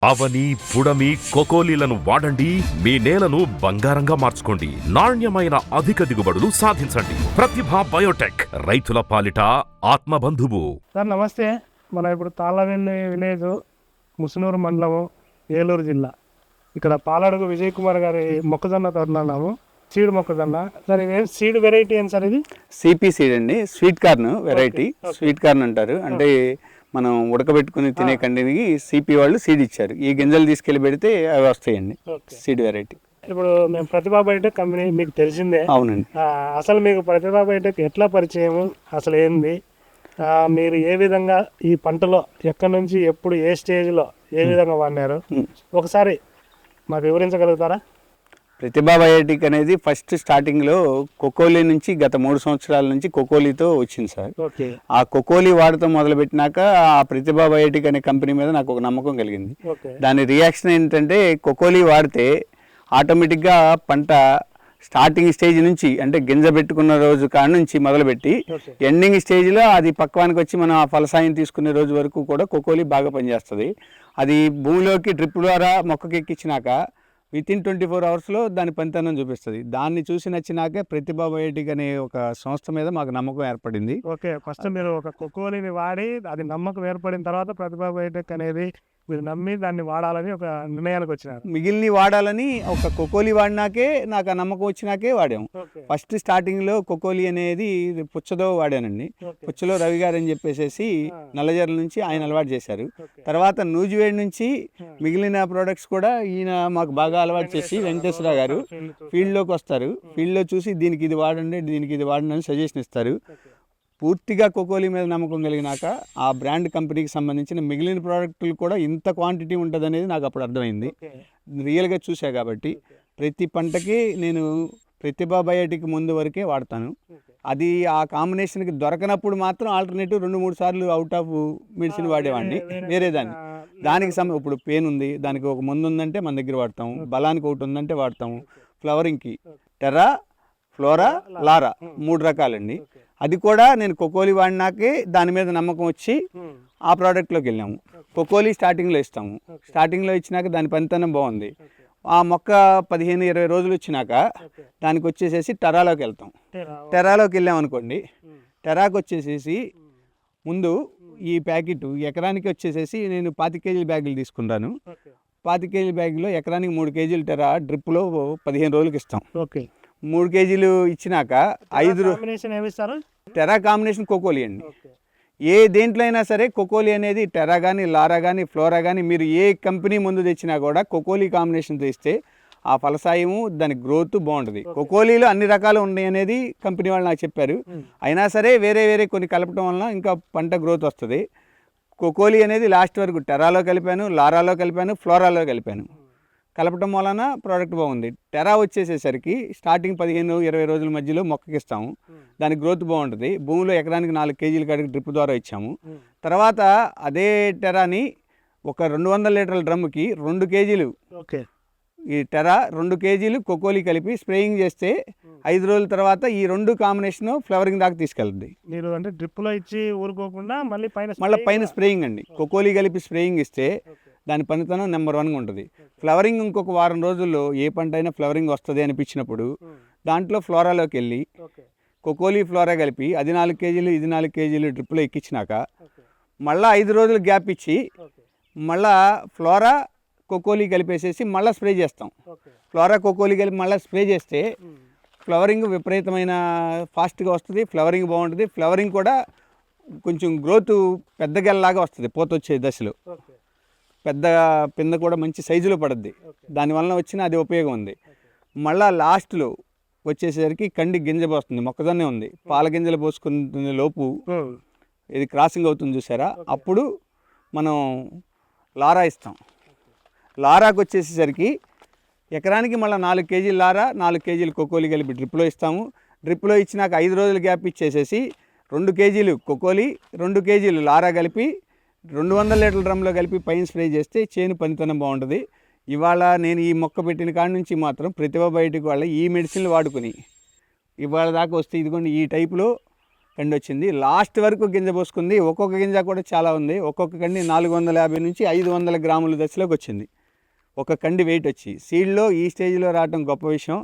అవని పుడమి కొకోలీలను వాడండి. మీ నేలను బంగారంగా మార్చుకోండి. నాణ్యమైన అధిక దిగుబడులు సాధించండి. ప్రతిభ బయోటెక్, రైతుల పాలిట ఆత్మబంధువు. సార్ నమస్తే. మనం ఇప్పుడు తాళ్ళవెల్లి విలేజ్, ముసునూరు మండలము, ఏలూరు జిల్లా. ఇక్కడ పాలడుగు విజయ్ కుమార్ గారి మొక్కజొన్న తోటలున్నాము. సీడ్ మొక్కజొన్న. సార్ ఇదే సీడ్ వెరైటీ ఏంటి సార్? ఇది సిపి సీడ్ అండి. Sweet corn variety. Sweet corn అంటారు. అంటే మనం ఉడకబెట్టుకుని తినే కండికి సిపి వాళ్ళు సీడ్ ఇచ్చారు. ఈ గింజలు తీసుకెళ్లి పెడితే అవి వస్తాయండి. Seed variety. ఇప్పుడు మేము ప్రతిభా బయోటెక్ కంపెనీ మీకు తెలిసిందే. అవునండి. అసలు మీకు ప్రతిభా బయోటెక్ ఎట్లా పరిచయం, అసలు ఏంది, మీరు ఏ విధంగా ఈ పంటలో ఎక్కడి నుంచి ఎప్పుడు ఏ స్టేజ్లో ఏ విధంగా వాడినారు ఒకసారి మాకు వివరించగలుగుతారా? ప్రతిభా బయోటిక్ అనేది ఫస్ట్ స్టార్టింగ్లో కొకోలి నుంచి గత 3 సంవత్సరాల నుంచి కొకోలితో వచ్చింది సార్. ఆ కొకోలి వాడటం మొదలుపెట్టినాక ఆ ప్రతిభా బయోటిక్ అనే కంపెనీ మీద నాకు ఒక నమ్మకం కలిగింది. దాని రియాక్షన్ ఏంటంటే కొకోలి వాడితే ఆటోమేటిక్గా పంట స్టార్టింగ్ స్టేజ్ నుంచి, అంటే గింజ పెట్టుకున్న రోజు కాడ నుంచి మొదలుపెట్టి ఎండింగ్ స్టేజ్లో అది పక్వానికి వచ్చి మనం ఆ ఫలసాయం తీసుకునే రోజు వరకు కూడా కొకోలి బాగా పనిచేస్తుంది. అది భూమిలోకి డ్రిప్ ద్వారా మొక్కకి ఎక్కించినాక వితిన్ 24 అవర్స్లో దాని పనితనం చూపిస్తుంది. దాన్ని చూసి నచ్చినాకే ప్రతిభా బయోటిక్ అనే ఒక సంస్థ మీద మాకు నమ్మకం ఏర్పడింది. ఓకే, ఫస్ట్ మీరు ఒక కొకోలిని వాడి అది నమ్మకం ఏర్పడిన తర్వాత ప్రతిభా బయోటెక్ అనేది మీరు నమ్మి దాన్ని వాడాలని ఒక నిర్ణయానికి వచ్చినారు. మిగిలిన వాడాలని ఒక కొకోలి వాడినాకే నాకు ఆ నమ్మకం వచ్చినాకే వాడాము. ఫస్ట్ స్టార్టింగ్లో కొకోలి అనేది పుచ్చదో వాడానండి. పుచ్చలో రవి గారు అని చెప్పేసి నల్లజర్ల నుంచి ఆయన అలవాటు చేశారు. తర్వాత నూజివేడ్ నుంచి మిగిలిన ప్రోడక్ట్స్ కూడా ఈయన మాకు బాగా అలవాటు చేసి వెంకటేశ్వర గారు ఫీల్డ్లోకి వస్తారు. ఫీల్డ్లో చూసి దీనికి ఇది వాడండి, దీనికి ఇది వాడండి అని సజెషన్ ఇస్తారు. పూర్తిగా కొకోలి మీద నమ్మకం కలిగినాక ఆ బ్రాండ్ కంపెనీకి సంబంధించిన మిగిలిన ప్రోడక్టులు కూడా ఇంత క్వాంటిటీ ఉంటుంది అనేది నాకు అప్పుడు అర్థమైంది. రియల్గా చూసా కాబట్టి ప్రతి పంటకి నేను ప్రతిభా బయోటిక్ ముందు వరకే వాడతాను. అది ఆ కాంబినేషన్కి దొరకనప్పుడు మాత్రం ఆల్టర్నేటివ్ 2-3 సార్లు అవుట్ ఆఫ్ మెడిసిన్ వాడేవాడిని వేరే దానికి ఇప్పుడు పెయిన్ ఉంది, దానికి ఒక మందు ఉందంటే మన దగ్గర వాడతాము. బలానికి ఒకటి ఉందంటే వాడతాము. ఫ్లవరింగ్కి టెర్రా, ఫ్లోరా, లారా 3 రకాలండి. అది కూడా నేను కొకోలి వాడినాకే దాని మీద నమ్మకం వచ్చి ఆ ప్రోడక్ట్లోకి వెళ్ళాము. కొకోలి స్టార్టింగ్లో ఇస్తాము. స్టార్టింగ్లో ఇచ్చినాక దాని పనితనం బాగుంది. ఆ మొక్క 15-20 రోజులు వచ్చినాక దానికి వచ్చేసేసి టెరాలోకి వెళ్తాం. టెరాలోకి వెళ్ళామనుకోండి, టెరాకి వచ్చేసేసి ముందు ఈ ప్యాకెట్ ఎకరానికి వచ్చేసేసి నేను 25 కేజీల బ్యాగులు తీసుకుంటాను. 25 కేజీల బ్యాగులో ఎకరానికి 3 కేజీలు టెరా డ్రిప్లో 15 రోజులకి ఇస్తాం. 3 కేజీలు ఇచ్చినాక 5 టెరా కాంబినేషన్ కొకోలి అండి. ఏ దేంట్లో అయినా సరే కొకోలి అనేది టెరా కానీ, లారా కానీ, ఫ్లోరా కానీ మీరు ఏ కంపెనీ ముందు తెచ్చినా కూడా కొకోలి కాంబినేషన్ తెస్తే ఆ ఫలసాయము దాని గ్రోత్ బాగుంటుంది. కొకోలీలో అన్ని రకాలు ఉన్నాయి అనేది కంపెనీ వాళ్ళు నాకు చెప్పారు. అయినా సరే వేరే వేరే కొన్ని కలపడం వలన ఇంకా పంట గ్రోత్ వస్తుంది. కొకోలి అనేది లాస్ట్ వరకు టెరాలో కలిపాను, లారాలో కలిపాను, ఫ్లోరాలో కలిపాను. కలపటం వలన ప్రోడక్ట్ బాగుంది. టెరా వచ్చేసేసరికి స్టార్టింగ్ 15-20 రోజుల మధ్యలో మొక్కకి ఇస్తాము. దాని గ్రోత్ బాగుంటుంది. భూమిలో ఎకరానికి 4 కేజీల కాడికి డ్రిప్ ద్వారా ఇచ్చాము. తర్వాత అదే టెరాని ఒక 200 లీటర్ల డ్రమ్కి 2 కేజీలు ఈ టెరా 2 కేజీలు కొకోలి కలిపి స్ప్రేయింగ్ చేస్తే 5 రోజుల తర్వాత ఈ 2 కాంబినేషన్ ఫ్లవరింగ్ దాకా తీసుకెళ్తుంది. మీరు అంటే డ్రిప్లో ఇచ్చి ఊరుకోకుండా మళ్ళీ పైన స్ప్రేయింగ్ అండి. కొకోలి కలిపి స్ప్రేయింగ్ ఇస్తే దాని పనితనం నెంబర్ 1గా ఉంటుంది. ఫ్లవరింగ్ ఇంకొక వారం రోజుల్లో ఏ పంట అయినా ఫ్లవరింగ్ వస్తుంది అనిపించినప్పుడు దాంట్లో ఫ్లోరాలోకి వెళ్ళి కొకోలి ఫ్లోరా కలిపి అది 4 కేజీలు ఇది 4 కేజీలు డ్రిప్లో ఎక్కించినాక మళ్ళీ 5 రోజులు గ్యాప్ ఇచ్చి మళ్ళీ ఫ్లోరా కొకోలి కలిపేసేసి మళ్ళీ స్ప్రే చేస్తాం. ఫ్లోరా కొకోలి కలిపి మళ్ళీ స్ప్రే చేస్తే ఫ్లవరింగ్ విపరీతమైన ఫాస్ట్గా వస్తుంది. ఫ్లవరింగ్ బాగుంటుంది. ఫ్లవరింగ్ కూడా కొంచెం గ్రోత్ పెద్ద గెల్లాగా వస్తుంది. పోత వచ్చే దశలో పెద్ద పింద కూడా మంచి సైజులో పడుద్ది. దానివల్ల వచ్చిన అది ఉపయోగం ఉంది. మళ్ళీ లాస్ట్లో వచ్చేసరికి కండి గింజ పోస్తుంది. మొక్కజొన్నే ఉంది, పాల గింజలు పోసుకునే లోపు ఇది క్రాసింగ్ అవుతుంది చూసారా, అప్పుడు మనం లారా ఇస్తాం. లారాకు వచ్చేసేసరికి ఎకరానికి మళ్ళీ 4 కేజీలు లారా, 4 కేజీలు కొకోలి కలిపి డ్రిప్లో ఇస్తాము. డ్రిప్లో ఇచ్చినాక 5 రోజులు గ్యాప్ ఇచ్చేసేసి 2 కేజీలు కొకోలి, 2 కేజీలు లారా కలిపి 200 లీటర్ల డ్రమ్లో కలిపి పైన స్ప్రే చేస్తే చేను పనితనం బాగుంటుంది. ఇవాళ నేను ఈ మొక్క పెట్టిన కాడి నుంచి మాత్రం ప్రతిభా బయోటిక్ వాళ్ళ ఈ మెడిసిన్లు వాడుకుని ఇవాళ దాకా వస్తే ఇదిగోండి ఈ టైపులో కండి వచ్చింది. లాస్ట్ వరకు గింజ పోసుకుంది. ఒక్కొక్క గింజ కూడా చాలా ఉంది. ఒక్కొక్క కండి 450 నుంచి 500 గ్రాముల దశలోకి వచ్చింది. ఒక కండి వెయిట్ వచ్చి సీడ్లో ఈ స్టేజ్లో రావడం గొప్ప విషయం.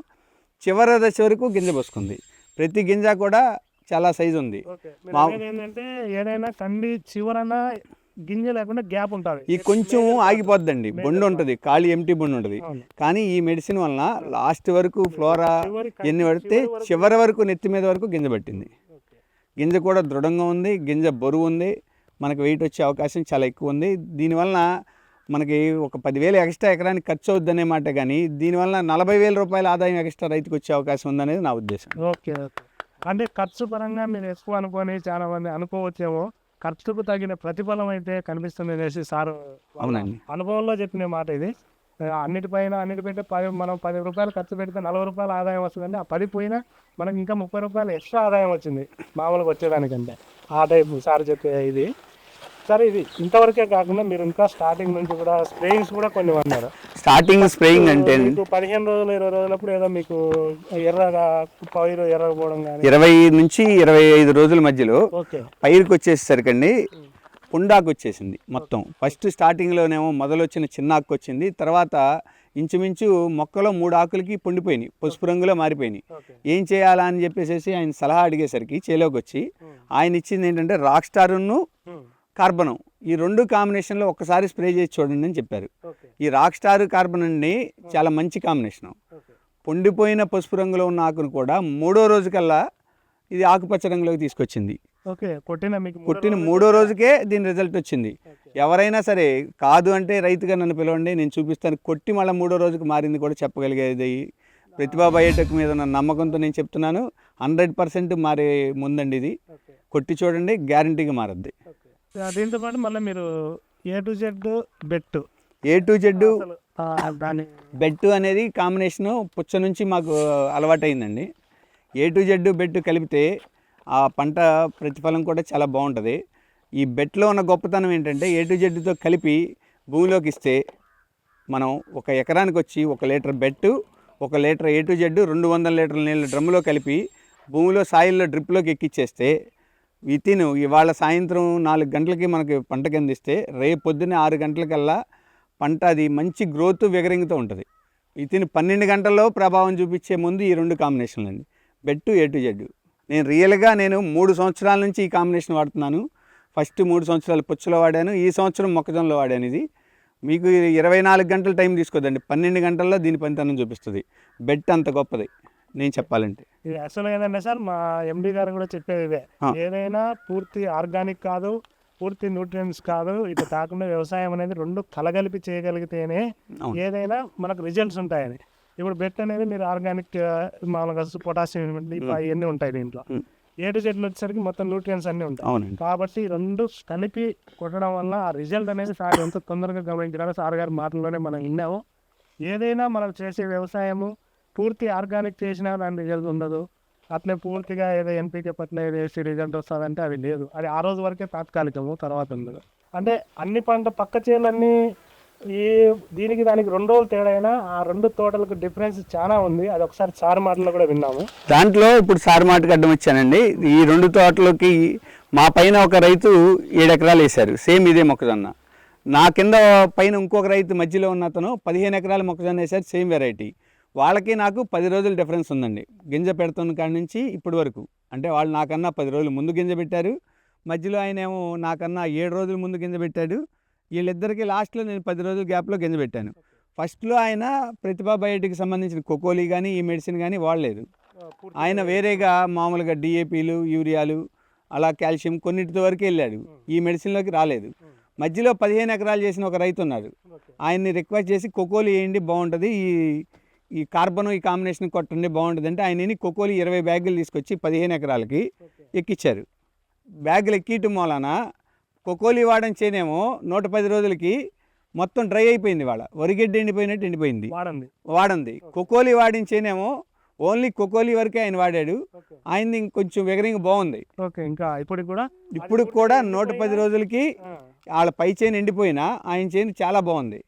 చివరి దశ వరకు గింజ పోసుకుంది. ప్రతి గింజ కూడా చాలా సైజు ఉంది. ఏంటంటే ఏదైనా కండి చివరన గింజ లేకుండా గ్యాప్ ఉంటుంది. ఈ కొంచెం ఆగిపోద్దండి, బొండు ఉంటుంది, ఖాళీ ఎంటీ బొండు ఉంటుంది. కానీ ఈ మెడిసిన్ వలన లాస్ట్ వరకు ఫ్లోరా ఎన్ని పడితే చివరి వరకు నెత్తి మీద వరకు గింజ పట్టింది. గింజ కూడా దృఢంగా ఉంది, గింజ బరువు ఉంది, మనకు వెయిట్ వచ్చే అవకాశం చాలా ఎక్కువ ఉంది. దీనివలన మనకి ఒక 10,000 ఎక్స్ట్రా ఎకరానికి ఖర్చు అవుద్దనే మాట, కానీ దీనివల్ల 40,000 రూపాయల ఆదాయం ఎక్స్ట్రా రైతుకు వచ్చే అవకాశం ఉందనేది నా ఉద్దేశం. Okay okay. అంటే ఖర్చు పరంగా మీరు ఎక్కువ అనుకొని చాలా మంది అనుకోవచ్చేమో, ఖర్చుకు తగిన ప్రతిఫలం అయితే కనిపిస్తుంది అనేసి సార్ అవునండి అనుభవంలో చెప్పిన మాట ఇది. అన్నిటిపైన మనం 10 రూపాయలు ఖర్చు పెడితే 40 రూపాయల ఆదాయం వస్తుందండి. ఆ 10 పోయినా మనకి ఇంకా 30 రూపాయలు ఎక్స్ట్రా ఆదాయం వచ్చింది మామూలుగా వచ్చేదానికంటే. ఆ టైపు సార్ చెప్పే ఇది. సరే, ఇది ఇంతవరకే కాకుండా మీరు ఇంకా స్టార్టింగ్ నుంచి కూడా స్ప్రేయింగ్స్ కూడా కొన్ని అన్నారు. స్టార్టింగ్ స్ప్రేయింగ్ అంటే 15 రోజులు 20 రోజులప్పుడు ఏదో మీకు ఎర్రగా పైరు ఎర్రకపోవడం కానీ 20 నుంచి 25 రోజుల మధ్యలో ఓకే పైరుకి వచ్చేసరికండి పుండాకు వచ్చేసింది మొత్తం. ఫస్ట్ స్టార్టింగ్లోనేమో మొదలొచ్చిన చిన్న ఆకు వచ్చింది. తర్వాత ఇంచుమించు మొక్కలో 3 ఆకులకి పొండిపోయినాయి, పసుపు రంగులో మారిపోయినాయి. ఏం చేయాలా అని చెప్పేసి ఆయన సలహా అడిగేసరికి చేలోకి వచ్చి ఆయన ఇచ్చింది ఏంటంటే రాక్ స్టార్ను కార్బనం, ఈ 2 కాంబినేషన్లో ఒక్కసారి స్ప్రే చేసి చూడండి అని చెప్పారు. ఈ రాక్ స్టార్ కార్బన్ అండి చాలా మంచి కాంబినేషను. పొండిపోయిన పసుపు రంగులో ఉన్న ఆకును కూడా 3వ రోజు కల్లా ఇది ఆకుపచ్చ రంగులోకి తీసుకొచ్చింది. కొట్టిన 3వ రోజుకే దీని రిజల్ట్ వచ్చింది. ఎవరైనా సరే కాదు అంటే రైతుగా నన్ను పిలవండి, నేను చూపిస్తాను. కొట్టి మళ్ళీ 3వ రోజుకి మారింది కూడా చెప్పగలిగేది. ప్రతిభా బయోటెక్ మీద ఉన్న నమ్మకంతో నేను చెప్తున్నాను. 100% మారే ముందండి ఇది. కొట్టి చూడండి, గ్యారంటీగా మారద్ది. దీంతో పాటు మళ్ళీ మీరు A to Z బెట్టు అనేది కాంబినేషను పుచ్చ నుంచి మాకు అలవాటైందండి. A to Z బెట్టు కలిపితే ఆ పంట ప్రతిఫలం కూడా చాలా బాగుంటుంది. ఈ బెట్లో ఉన్న గొప్పతనం ఏంటంటే A to Zతో కలిపి భూమిలోకి ఇస్తే మనం ఒక ఎకరానికి వచ్చి 1 litre bet, 1 litre A to Z 200 లీటర్ల నీళ్ళ డ్రమ్ములో కలిపి భూమిలో సాయిల్లో డ్రిప్లోకి ఎక్కిచ్చేస్తే ఇవాళ సాయంత్రం 4 గంటలకి మనకి పంటకి అందిస్తే రేపు పొద్దున్నే 6 గంటలకల్లా పంట అది మంచి గ్రోత్ విగరింగ్తో ఉంటుంది. 12 గంటల్లో ప్రభావం చూపించే ముందు ఈ 2 కాంబినేషన్లు అండి, బెట్టు A to Z. నేను రియల్గా 3 సంవత్సరాల నుంచి ఈ కాంబినేషన్ వాడుతున్నాను. ఫస్ట్ 3 సంవత్సరాలు పుచ్చలో వాడాను, ఈ సంవత్సరం మొక్కజొన్నలో వాడాను. ఇది మీకు 24 గంటల టైం తీసుకోదండి, 12 గంటల్లో దీని పనితనం చూపిస్తుంది. బెట్ అంత గొప్పది నేను చెప్పాలంటే. ఇది అసలు ఏంటంటే సార్, మా ఎండి గారు కూడా చెప్పేది ఇదే, ఏదైనా పూర్తి ఆర్గానిక్ కాదు, పూర్తి న్యూట్రియన్స్ కాదు, ఇట్లా కాకుండా వ్యవసాయం అనేది 2 కలగలిపి చేయగలిగితేనే ఏదైనా మనకు రిజల్ట్స్ ఉంటాయని. ఇప్పుడు బెట్ అనేది మీరు ఆర్గానిక్ మామూలుగా పొటాషియం ఇవన్నీ ఉంటాయి దీంట్లో. A to Z వచ్చేసరికి మొత్తం న్యూట్రియన్స్ అన్నీ ఉంటాయి. కాబట్టి 2 కలిపి కొట్టడం వల్ల ఆ రిజల్ట్ అనేది సార్ ఎంత తొందరగా గమనించడానికి సార్ గారి మాటల్లోనే మనం విన్నాము. ఏదైనా మనం చేసే వ్యవసాయము పూర్తి ఆర్గానిక్ చేసినా దాని రిజల్ట్ ఉండదు. అట్లే పూర్తిగా ఏదో NPK ఫర్టిలైజర్ వేసి రిజల్ట్ వస్తుందంటే అది లేదు. అది ఆ రోజు వరకే తాత్కాలికము, తర్వాత ఉండదు. అంటే అన్ని పంట పక్క చేలన్నీ దీనికి 2 రోజులు తేడా అయినా ఆ 2 తోటలకు డిఫరెన్స్ చాలా ఉంది. అది ఒకసారి సార్ మాటల్లో కూడా విన్నాము. దాంట్లో ఇప్పుడు సార్ మాటకి అడ్డం వచ్చానండి. ఈ 2 తోటలకి మా పైన ఒక రైతు 7 ఎకరాలు వేశారు, సేమ్ ఇదే మొక్కజొన్న. నా కింద పైన ఇంకొక రైతు మధ్యలో ఉన్న అతను 15 ఎకరాల మొక్కజొన్న వేశారు, సేమ్ వెరైటీ. వాళ్ళకి నాకు 10 రోజుల డిఫరెన్స్ ఉందండి గింజ పెడుతున్న కాడి నుంచి ఇప్పటి వరకు. అంటే వాళ్ళు నాకన్నా 10 రోజులు ముందు గింజ పెట్టారు, మధ్యలో ఆయన ఏమో నాకన్నా 7 రోజుల ముందు గింజ పెట్టాడు. వీళ్ళిద్దరికీ లాస్ట్లో నేను 10 రోజుల గ్యాప్లో గింజ పెట్టాను. ఫస్ట్లో ఆయన ప్రతిభా బయోటిక్కి సంబంధించిన కోకోలి కానీ ఈ మెడిసిన్ కానీ వాడలేదు. ఆయన వేరేగా మామూలుగా DAPలు, యూరియాలు, అలా కాల్షియం కొన్నిటి వరకు వెళ్ళాడు, ఈ మెడిసిన్లోకి రాలేదు. మధ్యలో 15 ఎకరాలు చేసిన ఒక రైతు ఉన్నారు, ఆయన్ని రిక్వెస్ట్ చేసి కోకోలి వేయండి బాగుంటుంది, ఈ కార్బన్ ఈ కాంబినేషన్ కొట్టండి బాగుంటుంది అంటే ఆయన కోకోలి 20 బ్యాగులు తీసుకొచ్చి 15 ఎకరాలకి ఎక్కిచ్చారు. బ్యాగులు ఎక్కియటం మూలాన కోకోలి వాడని చేనేమో 110 రోజులకి మొత్తం డ్రై అయిపోయింది. వాళ్ళ వరిగడ్డి ఎండిపోయినట్టు ఎండిపోయింది వాడంది. కోకోలి వాడించేనేమో ఓన్లీ కోకోలి వరకే ఆయన వాడాడు. ఆయనది ఇంకొంచెం వెగరింగ్ బాగుంది. ఇంకా ఇప్పుడు కూడా 110 రోజులకి వాళ్ళ పై చేను ఎండిపోయినా ఆయన చేను చాలా బాగుంది.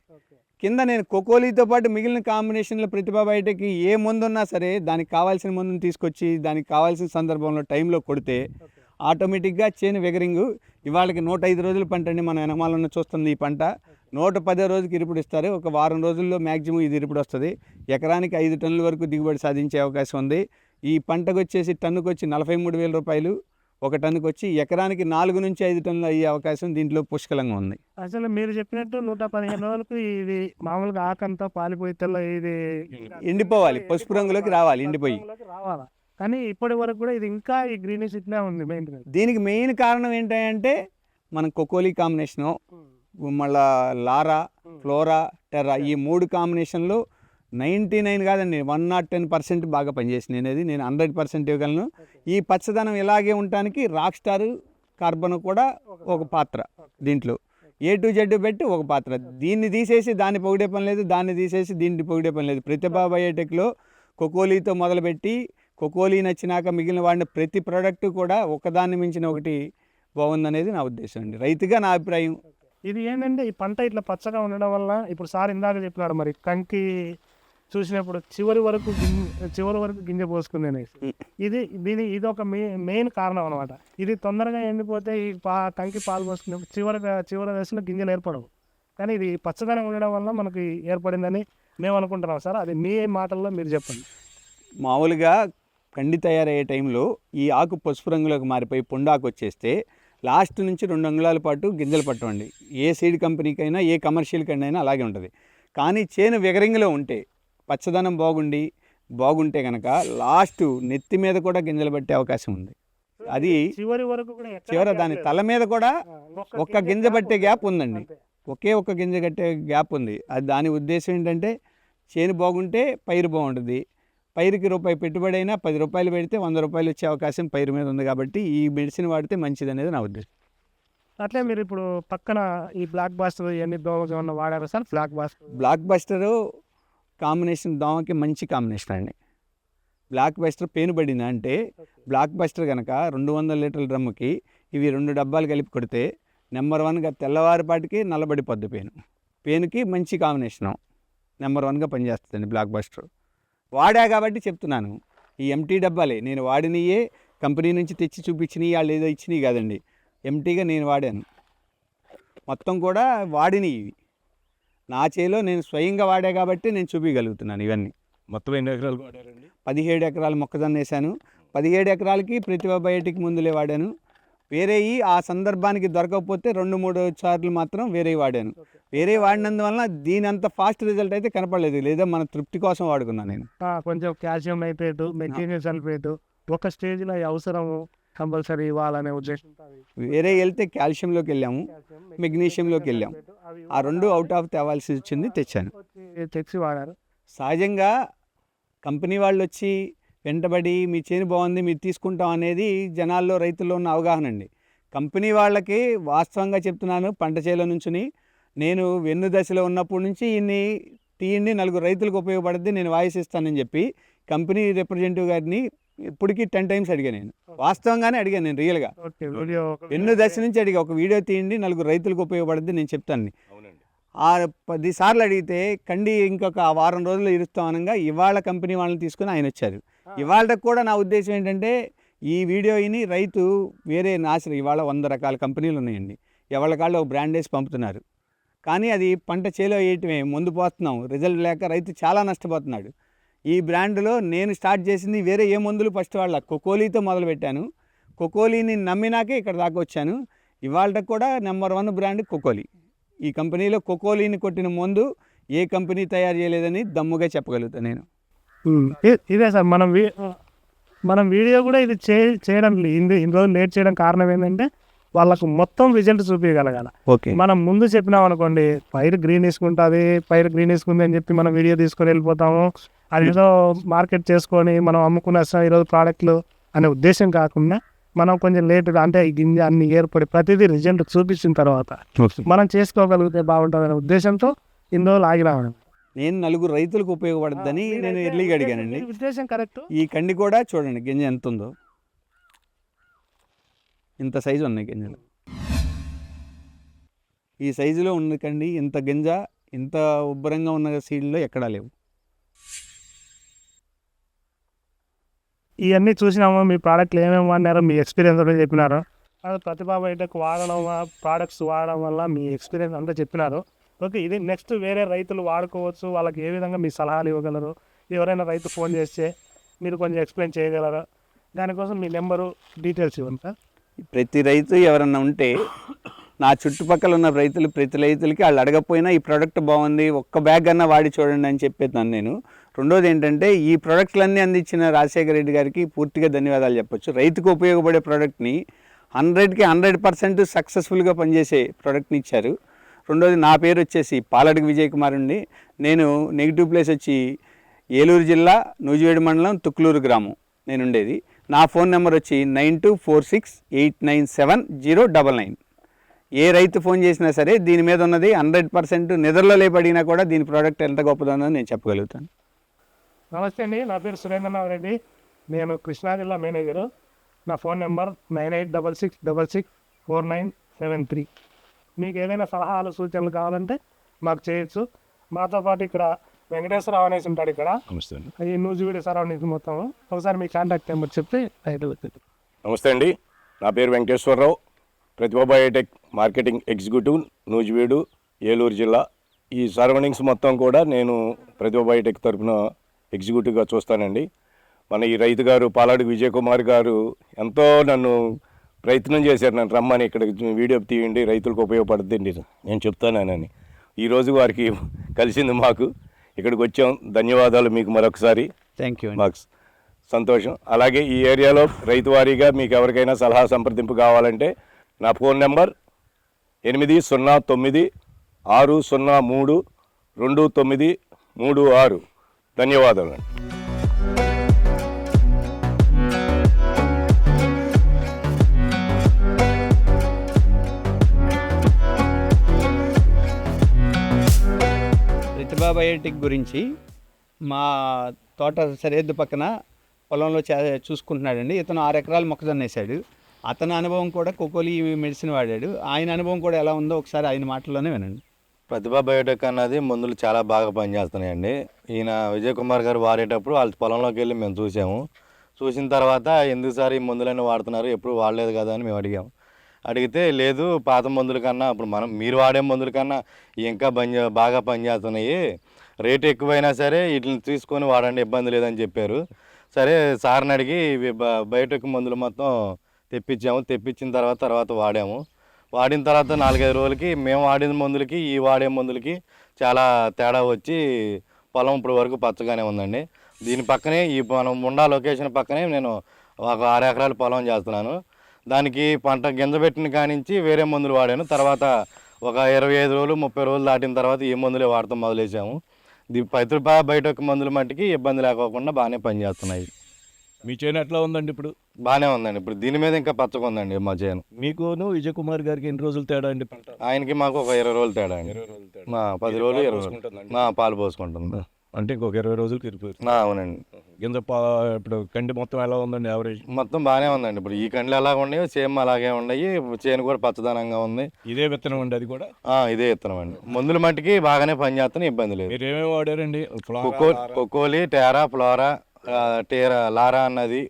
కింద నేను కోకోలీతో పాటు మిగిలిన కాంబినేషన్లో ప్రతిభా బయటకి ఏ మందు ఉన్నా సరే దానికి కావాల్సిన మందుని తీసుకొచ్చి దానికి కావాల్సిన సందర్భంలో టైంలో కొడితే ఆటోమేటిక్గా చేను వెగరింగు ఇవాళకి 105 రోజుల పంట అండి. మనం వెనకమాలను చూస్తుంది ఈ పంట 110 రోజుకి ఇరుపుడు ఇస్తారు. ఒక వారం రోజుల్లో మ్యాక్సిమం ఇది ఇరుపుడు వస్తుంది. ఎకరానికి 5 టన్నుల వరకు దిగుబడి సాధించే అవకాశం ఉంది. ఈ పంటకు వచ్చేసి టన్నుకు వచ్చి 43,000 రూపాయలు, ఒక టన్నుకు వచ్చి ఎకరానికి 4 నుంచి 5 టన్నులు అయ్యే అవకాశం దీంట్లో పుష్కలంగా ఉంది. అసలు మీరు చెప్పినట్టు 115 రోజులకు ఇది మామూలుగా ఆకంతా పాలిపోయి తెల్ల ఇది ఎండిపోవాలి, పసుపు రంగులోకి రావాలి, ఎండిపోయి రావాలా. కానీ ఇప్పటి వరకు కూడా ఇది ఇంకా ఈ గ్రీనిష్ ఇట్లా ఉంది మెయింటెనెన్స్. దీనికి మెయిన్ కారణం ఏంటంటే మనం కొకోలి కాంబినేషను, మళ్ళా లారా, ఫ్లోరా, టెర్రా ఈ 3 కాంబినేషన్లు 99 కాదండి 110% బాగా పనిచేసింది అనేది నేను 100% ఇవ్వగలను. ఈ పచ్చదనం ఇలాగే ఉండటానికి రాక్ స్టార్ కార్బన్ కూడా ఒక పాత్ర, దీంట్లో A to Z పెట్టి ఒక పాత్ర. దీన్ని తీసేసి దాన్ని పొగిడే పని లేదు, దాన్ని తీసేసి దీన్ని పొగిడే పని లేదు. ప్రతిభా బయోటెక్లో కొకోలీతో మొదలుపెట్టి కొకోలీ నచ్చినాక మిగిలిన వాడిన ప్రతి ప్రోడక్ట్ కూడా ఒకదాన్ని మించిన ఒకటి బాగుందనేది నా ఉద్దేశం అండి, రైతుగా నా అభిప్రాయం. ఇది ఏంటంటే ఈ పంట ఇట్లా పచ్చగా ఉండడం వల్ల ఇప్పుడు సార్ ఇందాక చెప్పినాడు మరి కంకి చూసినప్పుడు చివరి వరకు గింజ పోసుకుంది అనేసి. ఇది ఒక మెయిన్ కారణం అనమాట. ఇది తొందరగా ఎండిపోతే ఈ కంకి పాలు పోసుకున్నప్పుడు చివరి దశలో గింజలు ఏర్పడవు. కానీ ఇది పచ్చదనం ఉండడం వల్ల మనకి ఏర్పడిందని మేము అనుకుంటున్నాం సార్. అది మీ మాటల్లో మీరు చెప్పండి. మామూలుగా కండి తయారయ్యే టైంలో ఈ ఆకు పసుపు రంగులోకి మారిపోయి పొండాకు వచ్చేస్తే లాస్ట్ నుంచి 2 అంగుళాల పాటు గింజలు పట్టండి. ఏ సీడ్ కంపెనీకైనా ఏ కమర్షియల్ కండైనా అలాగే ఉంటుంది. కానీ చేను వెగరింగ్లో ఉంటే పచ్చదనం బాగుంటే కనుక లాస్ట్ నెత్తి మీద కూడా గింజలు పట్టే అవకాశం ఉంది. అది చివరి వరకు కూడా చివర దాని తల మీద కూడా ఒక్క గింజ పట్టే గ్యాప్ ఉందండి, ఒక్క గింజ కట్టే గ్యాప్ ఉంది. అది దాని ఉద్దేశం ఏంటంటే చేను బాగుంటే పైరు బాగుంటుంది. పైరుకి రూపాయి పెట్టుబడి అయినా 10 రూపాయలు పెడితే 100 రూపాయలు వచ్చే అవకాశం పైరు మీద ఉంది. కాబట్టి ఈ మెడిసిన్ వాడితే మంచిది అనేది నా ఉద్దేశం. అట్లే మీరు ఇప్పుడు పక్కన ఈ బ్లాక్ బాస్టర్ ఇవన్నీ దోమకి ఏమన్నా వాడారా సార్? బ్లాక్ బస్టర్ కాంబినేషన్ దోమకి మంచి కాంబినేషన్ అండి. బ్లాక్ బస్టర్ పేను పడింది అంటే బ్లాక్ బస్టర్ కనుక 200 లీటర్ల డ్రమ్ముకి ఇవి 2 డబ్బాలు కలిపి కొడితే నెంబర్ 1గా తెల్లవారిపాటికి నల్లబడిపోద్ది పేనుకి మంచి కాంబినేషను, నెంబర్ 1గా పనిచేస్తుందండి బ్లాక్ బస్టర్. వాడా కాబట్టి చెప్తున్నాను. ఈ ఎంటీ డబ్బాలే నేను వాడినయే, కంపెనీ నుంచి తెచ్చి చూపించినవి వాళ్ళు ఏదో ఇచ్చినవి కాదండి, ఎంటీగా నేను వాడాను. మొత్తం కూడా వాడినవి ఇవి నా చేలో నేను స్వయంగా వాడా కాబట్టి నేను చూపించగలుగుతున్నాను. ఇవన్నీ మొత్తం ఎన్ని ఎకరాలు వాడారండి? 17 ఎకరాలు మొక్కజొన్న వేసాను. 17 ఎకరాలకి ప్రతిభా బయోటిక్ ముందులే వాడాను. వేరేవి ఆ సందర్భానికి దొరకకపోతే 2-3 సార్లు మాత్రం వేరే వాడాను. వేరే వాడినందువలన దీని అంత ఫాస్ట్ రిజల్ట్ అయితే కనపడలేదు, లేదా మన తృప్తి కోసం వాడుకున్నాను నేను. కొంచెం కాల్షియం నైట్రేట్, మెగ్నీషియం సల్ఫేట్ ఒక స్టేజ్లో అవసరం కంపల్సరీ ఇవ్వాలనే ఉద్దేశం. వేరే వెళ్తే కాల్షియంలోకి వెళ్ళాము, మెగ్నీషియంలోకి వెళ్ళాము. ఆ 2 అవుట్ ఆఫ్ తేవాల్సి వచ్చింది, తెచ్చి వాడారు. సహజంగా కంపెనీ వాళ్ళు వచ్చి వెంటబడి మీ చేను బాగుంది మీరు తీసుకుంటాం అనేది జనాల్లో రైతుల్లో ఉన్న అవగాహన అండి. కంపెనీ వాళ్ళకి వాస్తవంగా చెప్తున్నాను, పంట చేలో నుంచుని నేను వెన్ను దశలో ఉన్నప్పటి నుంచి ఇన్ని తీయండి 4 రైతులకు ఉపయోగపడుద్ది నేను వాయిస్ ఇస్తానని చెప్పి కంపెనీ రిప్రజెంటేటివ్ గారిని ఇప్పటికీ 10 టైమ్స్ అడిగాను. నేను వాస్తవంగానే అడిగాను, నేను రియల్గా వెన్ను దశ నుంచి అడిగా, ఒక వీడియో తీయండి 4 రైతులకు ఉపయోగపడుద్ది నేను చెప్తాను. ఆ 10 సార్లు అడిగితే కండి ఇంకొక వారం రోజుల్లో ఇరుస్తాం అనగా ఇవాళ కంపెనీ వాళ్ళని తీసుకుని ఆయన వచ్చారు. ఇవాళకు కూడా నా ఉద్దేశం ఏంటంటే ఈ వీడియోని రైతు వేరే ఇవాళ 100 రకాల కంపెనీలు ఉన్నాయండి, ఎవరికాళ్ళు ఒక బ్రాండ్ వేసి పంపుతున్నారు. కానీ అది పంట చేలో వేయటమే, ముందు పోతున్నాం, రిజల్ట్ లేక రైతు చాలా నష్టపోతున్నాడు. ఈ బ్రాండ్లో నేను స్టార్ట్ చేసింది వేరే ఏ మందులు ఫస్ట్ వాళ్ళ కొకోలీతో మొదలుపెట్టాను. కొకోలీని నమ్మినాకే ఇక్కడ దాకా వచ్చాను. ఇవాళకు కూడా నెంబర్ 1 బ్రాండ్ కొకోలీ. ఈ కంపెనీలో కొకోలీని కొట్టిన మందు ఏ కంపెనీ తయారు చేయలేదని దమ్ముగా చెప్పగలుగుతాను నేను. ఇదే సార్ మనం వీడియో కూడా ఇది చేయడం ఇన్ని రోజులు లేట్ చేయడం కారణం ఏంటంటే వాళ్ళకు మొత్తం రిజల్ట్ చూపించగలగాలి. ఓకే, మనం ముందు చెప్పినాం అనుకోండి పైరు గ్రీన్ వేసుకుంది అని చెప్పి మనం వీడియో తీసుకొని వెళ్ళిపోతాము. అది ఏదో మార్కెట్ చేసుకొని మనం అమ్ముకున్న ఈరోజు ప్రోడక్ట్లు అనే ఉద్దేశం కాకుండా మనం కొంచెం లేట్ అంటే ఈ గింజ అన్ని ఏర్పడి ప్రతిదీ రిజల్ట్ చూపించిన తర్వాత మనం చేసుకోగలిగితే బాగుంటుంది అనే ఉద్దేశంతో ఇన్ని రోజులు ఆగినాము. నేను 4 రైతులకు ఉపయోగపడుద్దని నేను ఎర్లీగా అడిగానండి. ఉద్దేశం కరెక్ట్. ఈ కండి కూడా చూడండి గింజ ఎంత ఉందో, ఇంత సైజు ఉన్నాయి గింజలు. ఈ సైజులో ఉన్న కండి ఇంత గింజ ఇంత ఉబ్బరంగా ఉన్న సీడ్లో ఎక్కడా లేవు. ఇవన్నీ చూసినాము, మీ ప్రోడక్ట్లు ఏమేమి వాడినారో మీ ఎక్స్పీరియన్స్ కూడా చెప్పినారు. అది ప్రతిభా బయోటెక్ వాడడం ప్రోడక్ట్స్ వాడడం వల్ల మీ ఎక్స్పీరియన్స్ అంతా చెప్పినారు. ఓకే, ఇది నెక్స్ట్ వేరే రైతులు వాడుకోవచ్చు, వాళ్ళకి ఏ విధంగా మీ సలహాలు ఇవ్వగలరు, ఎవరైనా రైతు ఫోన్ చేస్తే మీరు కొంచెం ఎక్స్ప్లెయిన్ చేయగలరా, దానికోసం మీ నెంబరు డీటెయిల్స్ ఇవ్వండి సార్. ప్రతి రైతు ఎవరన్నా ఉంటే నా చుట్టుపక్కల ఉన్న రైతులు ప్రతి రైతులకి వాళ్ళు అడగకపోయినా ఈ ప్రోడక్ట్ బాగుంది, ఒక్క బ్యాగ్ అన్నా వాడి చూడండి అని చెప్పేదాన్ని నేను. రెండోది ఏంటంటే ఈ ప్రోడక్ట్లన్నీ అందించిన రాజశేఖర రెడ్డి గారికి పూర్తిగా ధన్యవాదాలు చెప్పొచ్చు. రైతుకు ఉపయోగపడే ప్రోడక్ట్ని 100కి 100% సక్సెస్ఫుల్గా పనిచేసే ప్రోడక్ట్ని ఇచ్చారు. రెండోది నా పేరు వచ్చేసి పాలడుగు విజయ్ కుమార్ అండి. నేను నెగిటివ్ ప్లేస్ వచ్చి ఏలూరు జిల్లా నూజివేడు మండలం తుక్లూరు గ్రామం నేను ఉండేది. నా ఫోన్ నెంబర్ వచ్చి 9246897099. ఏ రైతు ఫోన్ చేసినా సరే దీని మీద ఉన్నది 100% నిద్రలో లేపడినా కూడా దీని ప్రోడక్ట్ ఎంత గొప్పదన్నది నేను చెప్పగలుగుతాను. నమస్తే అండి, నా పేరు సురేంద్రనాథ్ రెడ్డి, నేను కృష్ణా జిల్లా మేనేజరు. నా ఫోన్ నెంబర్ 9866664973. మీకు ఏదైనా సలహాలు సూచనలు కావాలంటే మాకు చేయొచ్చు. మాతో పాటు ఇక్కడ వెంకటేశ్వరరావు అనేసి ఉంటాడు ఇక్కడ, నమస్తే అండి. ఈ నూజివీడు సరౌండింగ్స్ మొత్తం. ఒకసారి మీ కాంటాక్ట్ నెంబర్ చెప్తే రైతు. నమస్తే అండి, నా పేరు Venkateswara Rao, Pratibha biotech marketing executive, Nuzvid, Eluru జిల్లా. ఈ సరౌండింగ్స్ మొత్తం కూడా నేను ప్రతిభా బయోటెక్ తరఫున ఎగ్జిక్యూటివ్గా చూస్తానండి. మన ఈ రైతు గారు పాలాడు విజయ్ కుమార్ గారు ఎంతో నన్ను ప్రయత్నం చేశారు, నన్ను రమ్మని ఇక్కడ వీడియో తీయండి, రైతులకు ఉపయోగపడుతుంది నేను చెప్తానని. ఈరోజు వారికి కలిసింది మాకు, ఇక్కడికి వచ్చాం. ధన్యవాదాలు మీకు మరొకసారి. Thank you. మాకు సంతోషం. అలాగే ఈ ఏరియాలో రైతు వారీగా మీకు ఎవరికైనా సలహా సంప్రదింపు కావాలంటే నా ఫోన్ నెంబర్ 8096032936. ధన్యవాదాలు. ప్రతిభా బయోటెక్ గురించి మా తోట సరిహద్దు పక్కన పొలంలో చూసుకుంటున్నాడండి. ఇతను 6 ఎకరాలు మొక్కజొన్న వేశాడు. అతని అనుభవం కూడా కోకోలి మెడిసిన్ వాడాడు. ఆయన అనుభవం కూడా ఎలా ఉందో ఒకసారి ఆయన మాటల్లోనే వినండి. ప్రతిభా బయోటెక్ అన్నది మందులు చాలా బాగా పనిచేస్తున్నాయండి. ఈయన విజయ్ కుమార్ గారు వాడేటప్పుడు వాళ్ళ పొలంలోకి వెళ్ళి మేము చూసిన తర్వాత ఎందుకు సార్ ఈ మందులన్నీ వాడుతున్నారు, ఎప్పుడు వాడలేదు కదా అని మేము అడిగితే లేదు, పాత మందుల కన్నా ఇప్పుడు మీరు వాడే మందుల కన్నా ఇంకా బాగా పనిచేస్తున్నాయి, రేటు ఎక్కువైనా సరే వీటిని తీసుకొని వాడండి, ఇబ్బంది లేదని చెప్పారు. సరే సార్ని అడిగి బయోటెక్ మందులు మొత్తం తెప్పించిన తర్వాత వాడిన తర్వాత 4-5 రోజులకి మేము వాడిన మందులకి ఈ వాడే మందులకి చాలా తేడా వచ్చి పొలం ఇప్పుడు వరకు పచ్చగానే ఉందండి. దీని పక్కనే ఈ మనం ఉండా లొకేషన్ పక్కనే నేను ఒక 6 ఎకరాల పొలం చేస్తున్నాను. దానికి పంట గింజ పెట్టిన కానించి వేరే మందులు వాడాను. తర్వాత ఒక 25 రోజులు 30 రోజులు దాటిన తర్వాత ఈ మందులే వాడటం మొదలేసాము. ప్రతిభా బయోటెక్ మందుల మట్టికి ఇబ్బంది లేకోకుండా బాగానే పనిచేస్తున్నాయి. మీ చేను ఎట్లా ఉందండి ఇప్పుడు? బాగానే ఉందండి. ఇప్పుడు దీని మీద ఇంకా పచ్చగా ఉందండి మా చేను. మీకును విజయ్ కుమార్ గారికి ఎన్ని రోజులు తేడా అండి పంట? ఆయనకి మాకు ఒక 20 రోజులు తేడా అండి. 10 రోజులు 20 రోజులు పాలు పోసుకుంటుంది. అంటే ఇంకొక 20 రోజులకి ఇరిపోయారు. అవునండి. గింజ ఇప్పుడు కండి మొత్తం ఎలా ఉందండి యావరేజ్? మొత్తం బాగానే ఉందండి. ఇప్పుడు ఈ కండ్లు ఎలాగ ఉన్నాయో సేమ్ అలాగే ఉన్నాయి. చేను కూడా పచ్చదనంగా ఉంది. ఇదే విత్తనం అండి అది కూడా? ఇదే విత్తనం అండి. మందుల మట్టికి బాగానే పనిచేస్తున్నాయి, ఇబ్బంది లేదు. మీరు ఏమేమి వాడారండి? కొకోలి, టేరా, ఫ్లోరా, లారా అన్నది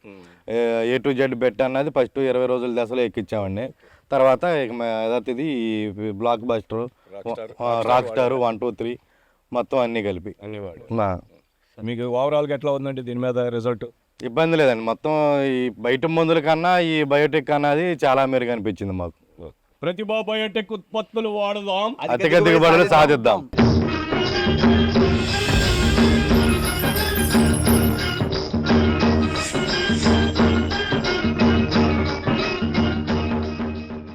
A to Z బెట్ అన్నది ఫస్ట్ 20 రోజుల దశలో ఎక్కించామండి. తర్వాత ఇది బ్లాక్ బస్టర్, రాక్ స్టార్ 1, 2, 3 మొత్తం అన్నీ కలిపి అన్ని వాడు. మీకు ఓవరాల్గా ఎట్లా ఉందండి దీని మీద రిజల్ట్? ఇబ్బంది లేదండి. మొత్తం ఈ బయట మందుల కన్నా ఈ బయోటెక్ అన్నది చాలా మెరుగు అనిపించింది మాకు. ప్రతిభా బయోటెక్ ఉత్పత్తులు వాడదాం, అధిక దిగుబడులు సాధిద్దాం.